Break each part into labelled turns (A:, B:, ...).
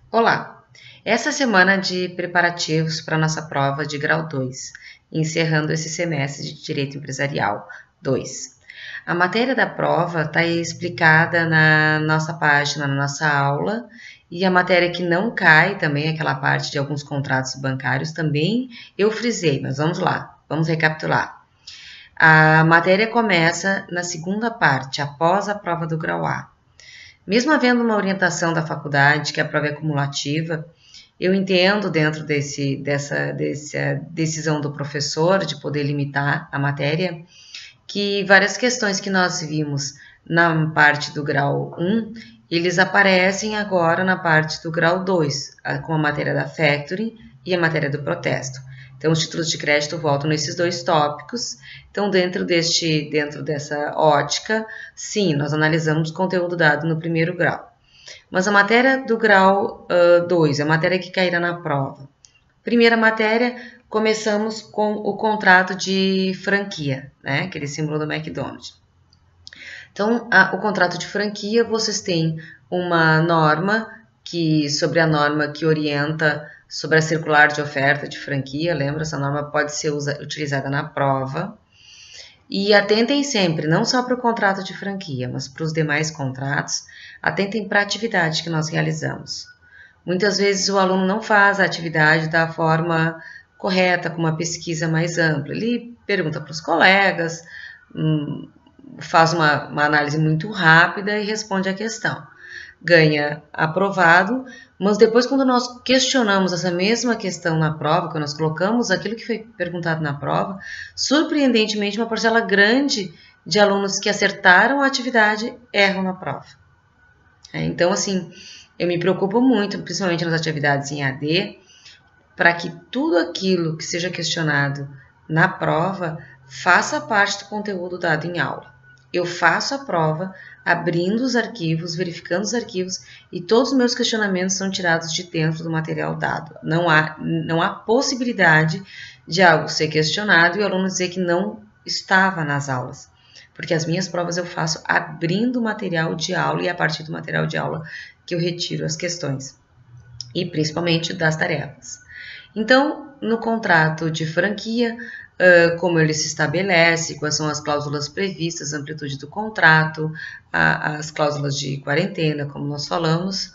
A: Olá! Essa semana de preparativos para a nossa prova de grau 2, encerrando esse semestre de Direito Empresarial 2. A matéria da prova está explicada na nossa página, na nossa aula, e a matéria que não cai também, aquela parte de alguns contratos bancários, também eu frisei, mas vamos lá, vamos recapitular. A matéria começa na segunda parte, após a prova do grau A. Mesmo havendo uma orientação da faculdade que a prova é cumulativa, eu entendo dentro dessa decisão do professor de poder limitar a matéria, que várias questões que nós vimos na parte do grau 1, eles aparecem agora na parte do grau 2, com a matéria da factoring e a matéria do protesto. Então, os títulos de crédito voltam nesses dois tópicos. Então, dentro dessa ótica, sim, nós analisamos o conteúdo dado no primeiro grau. Mas a matéria do grau 2, a matéria que cairá na prova. Primeira matéria, começamos com o contrato de franquia, né? Aquele símbolo do McDonald's. Então, o contrato de franquia, vocês têm uma norma sobre a norma que orienta sobre a circular de oferta de franquia, lembra? Essa norma pode ser utilizada na prova. E atentem sempre, não só para o contrato de franquia, mas para os demais contratos, atentem para a atividade que nós realizamos. Muitas vezes o aluno não faz a atividade da forma correta, com uma pesquisa mais ampla. Ele pergunta para os colegas, faz uma análise muito rápida e responde a questão. Ganha aprovado, mas depois quando nós questionamos essa mesma questão na prova, quando nós colocamos aquilo que foi perguntado na prova, surpreendentemente uma parcela grande de alunos que acertaram a atividade erram na prova. Então, assim, eu me preocupo muito, principalmente nas atividades em AD, para que tudo aquilo que seja questionado na prova faça parte do conteúdo dado em aula. Eu faço a prova abrindo os arquivos, verificando os arquivos e todos os meus questionamentos são tirados de dentro do material dado. Não há possibilidade de algo ser questionado e o aluno dizer que não estava nas aulas. Porque as minhas provas eu faço abrindo o material de aula e a partir do material de aula que eu retiro as questões. E principalmente das tarefas. Então, no contrato de franquia, como ele se estabelece, quais são as cláusulas previstas, a amplitude do contrato, as cláusulas de quarentena, como nós falamos,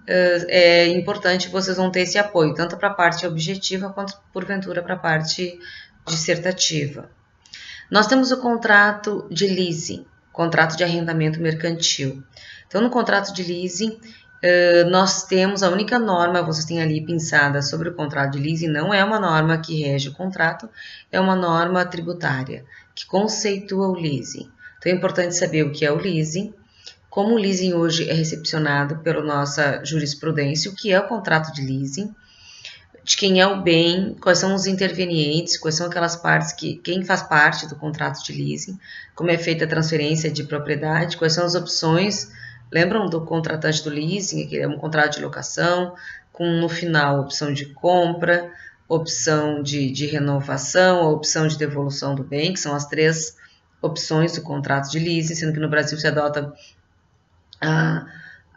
A: é importante vocês vão ter esse apoio, tanto para a parte objetiva quanto, porventura, para a parte dissertativa. Nós temos o contrato de leasing, contrato de arrendamento mercantil. Então, no contrato de leasing, nós temos a única norma, vocês têm ali pensada sobre o contrato de leasing, não é uma norma que rege o contrato, é uma norma tributária, que conceitua o leasing. Então é importante saber o que é o leasing, como o leasing hoje é recepcionado pela nossa jurisprudência, o que é o contrato de leasing, de quem é o bem, quais são os intervenientes, quais são aquelas partes quem faz parte do contrato de leasing, como é feita a transferência de propriedade, quais são as opções. Lembram do contratante do leasing, que é um contrato de locação, com no final opção de compra, opção de renovação, a opção de devolução do bem, que são as três opções do contrato de leasing, sendo que no Brasil se adota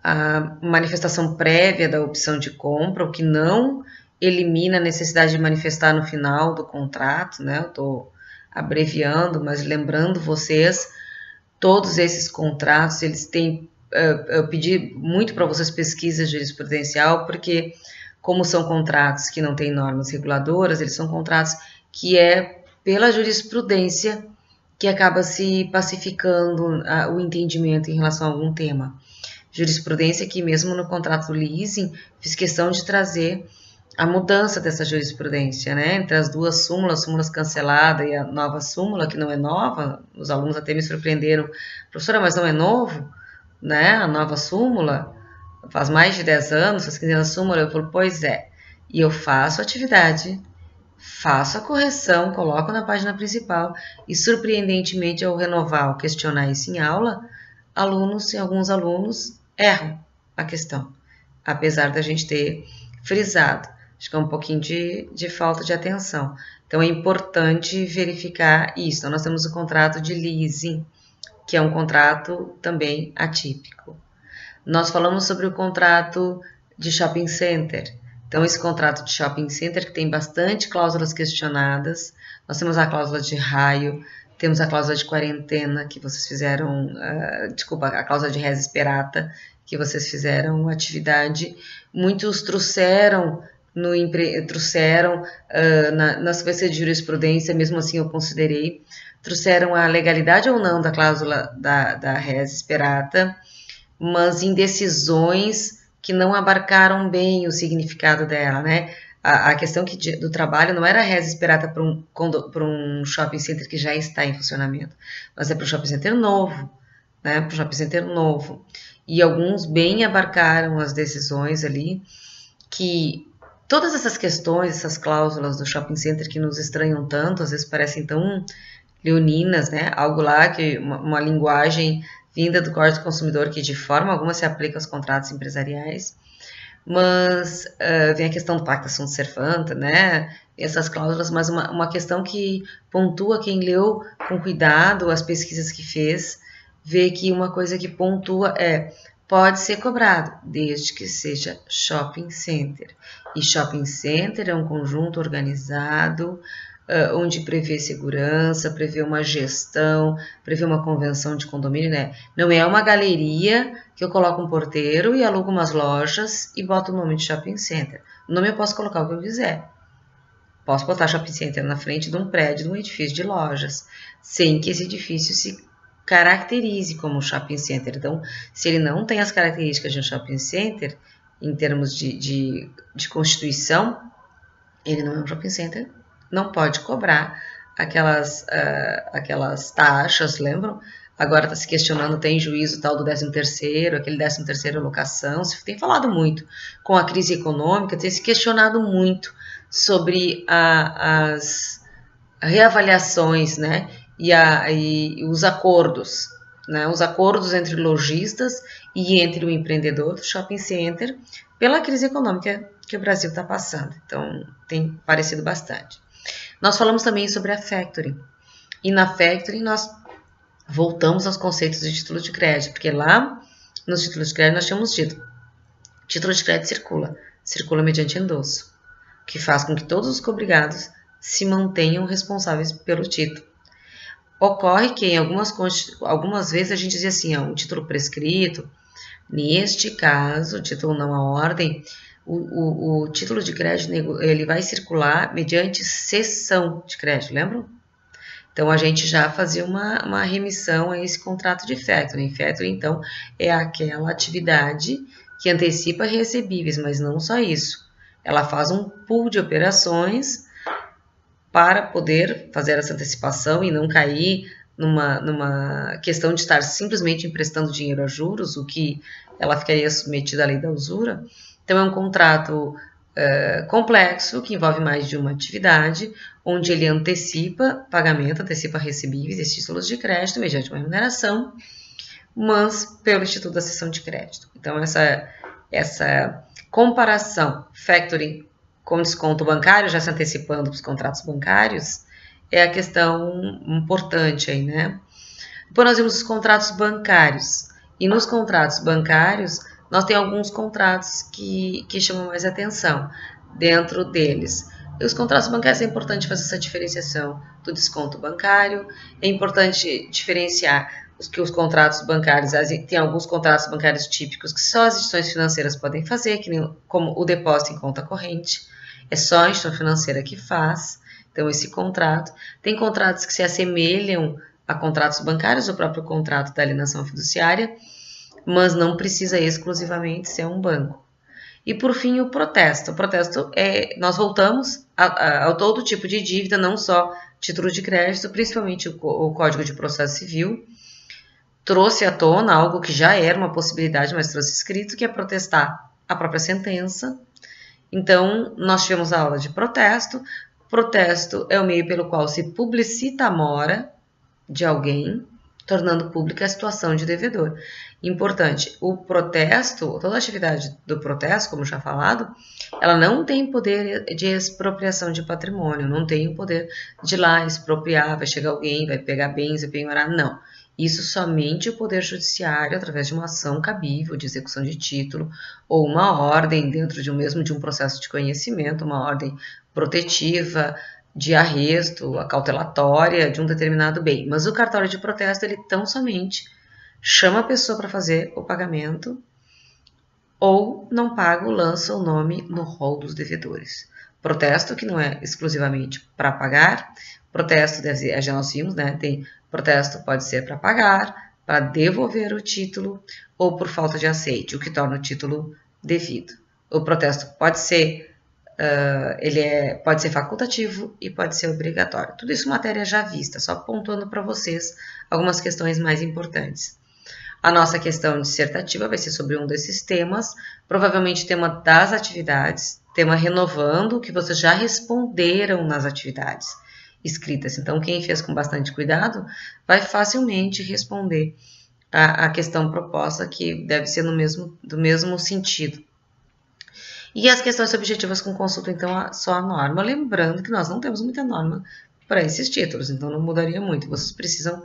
A: a manifestação prévia da opção de compra, o que não elimina a necessidade de manifestar no final do contrato, né? Eu estou abreviando, mas lembrando vocês, todos esses contratos, eles têm eu pedi muito para vocês pesquisa jurisprudencial, porque como são contratos que não têm normas reguladoras, eles são contratos que é pela jurisprudência que acaba se pacificando o entendimento em relação a algum tema. Jurisprudência que mesmo no contrato do leasing, fiz questão de trazer a mudança dessa jurisprudência, né? Entre as duas súmulas cancelada e a nova súmula, que não é nova, os alunos até me surpreenderam, professora, mas não é novo? Né, a nova súmula, faz mais de 10 anos, faz 15 anos a súmula, eu falo, pois é, e eu faço a atividade, faço a correção, coloco na página principal, e surpreendentemente ao renovar, ao questionar isso em aula, alguns alunos erram a questão, apesar da gente ter frisado, acho que é um pouquinho de falta de atenção, então é importante verificar isso. Então nós temos o contrato de leasing, que é um contrato também atípico. Nós falamos sobre o contrato de shopping center. Então, esse contrato de shopping center que tem bastante cláusulas questionadas. Nós temos a cláusula de raio, temos a cláusula de quarentena que vocês fizeram, desculpa, a cláusula de res esperata que vocês fizeram atividade. Muitos trouxeram na sequência de jurisprudência, mesmo assim eu considerei, trouxeram a legalidade ou não da cláusula da res esperata, mas em decisões que não abarcaram bem o significado dela, né? A questão do trabalho não era res esperata para um shopping center que já está em funcionamento, mas é para um shopping center novo, né? Para um shopping center novo. E alguns bem abarcaram as decisões ali, que todas essas questões, essas cláusulas do shopping center que nos estranham tanto, às vezes parecem tão leoninas, né? Algo lá que uma linguagem vinda do Código do Consumidor que de forma alguma se aplica aos contratos empresariais, mas vem a questão do pacta sunt servanda, né? Essas cláusulas, mas uma questão que pontua quem leu com cuidado as pesquisas que fez, vê que uma coisa que pontua pode ser cobrado, desde que seja shopping center. E shopping center é um conjunto organizado, onde prevê segurança, prevê uma gestão, prevê uma convenção de condomínio, né? Não é uma galeria que eu coloco um porteiro e alugo umas lojas e boto o nome de shopping center. O nome eu posso colocar o que eu quiser. Posso botar shopping center na frente de um prédio, de um edifício de lojas, sem que esse edifício se caracterize como shopping center. Então, se ele não tem as características de um shopping center, em termos de constituição, ele não é um shopping center, não pode cobrar aquelas taxas, lembram? Agora está se questionando, tem juízo tal do 13º, aquele 13º locação, se tem falado muito com a crise econômica, tem se questionado muito sobre as reavaliações, né, e os acordos, né, os acordos entre lojistas e entre o empreendedor do shopping center pela crise econômica que o Brasil está passando. Então, tem parecido bastante. Nós falamos também sobre a factoring, e na factoring nós voltamos aos conceitos de título de crédito, porque lá nos títulos de crédito nós tínhamos dito, título de crédito circula mediante endosso, que faz com que todos os cobrigados se mantenham responsáveis pelo título. Ocorre que em algumas vezes a gente dizia assim, um título prescrito, neste caso, o título não à ordem, o título de crédito ele vai circular mediante cessão de crédito, lembram? Então, a gente já fazia uma remissão a esse contrato de factoring. Factoring, então, é aquela atividade que antecipa recebíveis, mas não só isso. Ela faz um pool de operações para poder fazer essa antecipação e não cair numa questão de estar simplesmente emprestando dinheiro a juros, o que ela ficaria submetida à lei da usura. Então, é um contrato complexo, que envolve mais de uma atividade, onde ele antecipa pagamento, antecipa recebíveis e títulos de crédito mediante uma remuneração, mas pelo Instituto da Cessão de Crédito. Então, essa comparação factoring com desconto bancário, já se antecipando para os contratos bancários, é a questão importante aí, né? Depois nós vimos os contratos bancários. E nos contratos bancários, nós temos alguns contratos que chamam mais atenção dentro deles. E os contratos bancários é importante fazer essa diferenciação do desconto bancário, é importante diferenciar os contratos bancários, tem alguns contratos bancários típicos que só as instituições financeiras podem fazer, como o depósito em conta corrente, é só a instituição financeira que faz, então esse contrato. Tem contratos que se assemelham a contratos bancários, o próprio contrato da alienação fiduciária, mas não precisa exclusivamente ser um banco. E por fim, o protesto. O protesto nós voltamos ao todo tipo de dívida, não só título de crédito, principalmente o Código de Processo Civil, trouxe à tona algo que já era uma possibilidade, mas trouxe escrito, que é protestar a própria sentença. Então, nós tivemos a aula de protesto. Protesto é o meio pelo qual se publicita a mora de alguém, tornando pública a situação de devedor. Importante, o protesto, toda a atividade do protesto, como já falado, ela não tem poder de expropriação de patrimônio, não tem o poder de ir lá expropriar, vai chegar alguém, vai pegar bens e penhorar, não. Isso somente o Poder Judiciário, através de uma ação cabível de execução de título ou uma ordem dentro de um processo de conhecimento, uma ordem protetiva, de arresto, acautelatória de um determinado bem. Mas o cartório de protesto, ele tão somente chama a pessoa para fazer o pagamento ou não paga, lança o nome no rol dos devedores. Protesto que não é exclusivamente para pagar, protesto deve ser, já nós vimos, né? Tem protesto pode ser para pagar, para devolver o título ou por falta de aceite, o que torna o título devido. O protesto pode ser pode ser facultativo e pode ser obrigatório. Tudo isso matéria já vista, só pontuando para vocês algumas questões mais importantes. A nossa questão dissertativa vai ser sobre um desses temas, provavelmente tema das atividades, tema renovando o que vocês já responderam nas atividades escritas. Então, quem fez com bastante cuidado vai facilmente responder a questão proposta, que deve ser do mesmo sentido. E as questões objetivas com consulta, então, só a norma. Lembrando que nós não temos muita norma para esses títulos, então não mudaria muito. Vocês precisam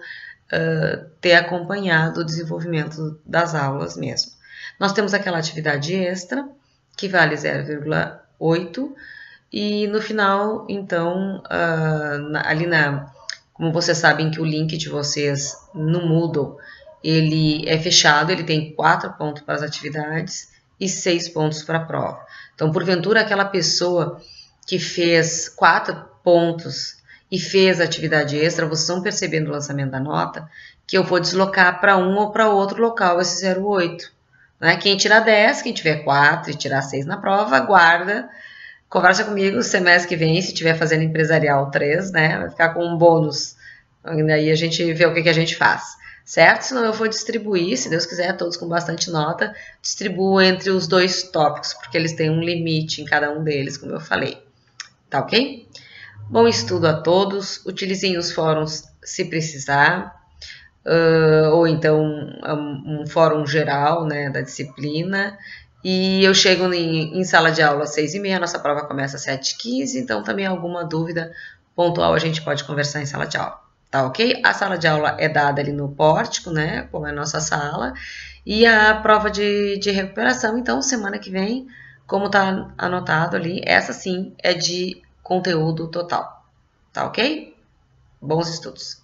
A: ter acompanhado o desenvolvimento das aulas mesmo. Nós temos aquela atividade extra, que vale 0,8, e no final, então, como vocês sabem que o link de vocês no Moodle, ele é fechado, ele tem 4 pontos para as atividades e 6 pontos para a prova. Então, porventura, aquela pessoa que fez 4 pontos e fez a atividade extra, vocês estão percebendo o lançamento da nota, que eu vou deslocar para um ou para outro local esse 0,8. Né? Quem tirar 10, quem tiver 4 e tirar 6 na prova, aguarda, conversa comigo o semestre que vem, se estiver fazendo empresarial 3, né? Vai ficar com um bônus. Aí a gente vê o que a gente faz. Certo? Senão eu vou distribuir, se Deus quiser, todos com bastante nota, distribuo entre os 2 tópicos, porque eles têm um limite em cada um deles, como eu falei. Tá ok? Bom estudo a todos, utilizem os fóruns se precisar, ou então um fórum geral, né, da disciplina, e eu chego em sala de aula às 6h30, nossa prova começa às 7h15, então também alguma dúvida pontual a gente pode conversar em sala de aula. Tá ok? A sala de aula é dada ali no pórtico, né? Como é a nossa sala. E a prova de recuperação, então, semana que vem, como tá anotado ali, essa sim é de conteúdo total. Tá ok? Bons estudos!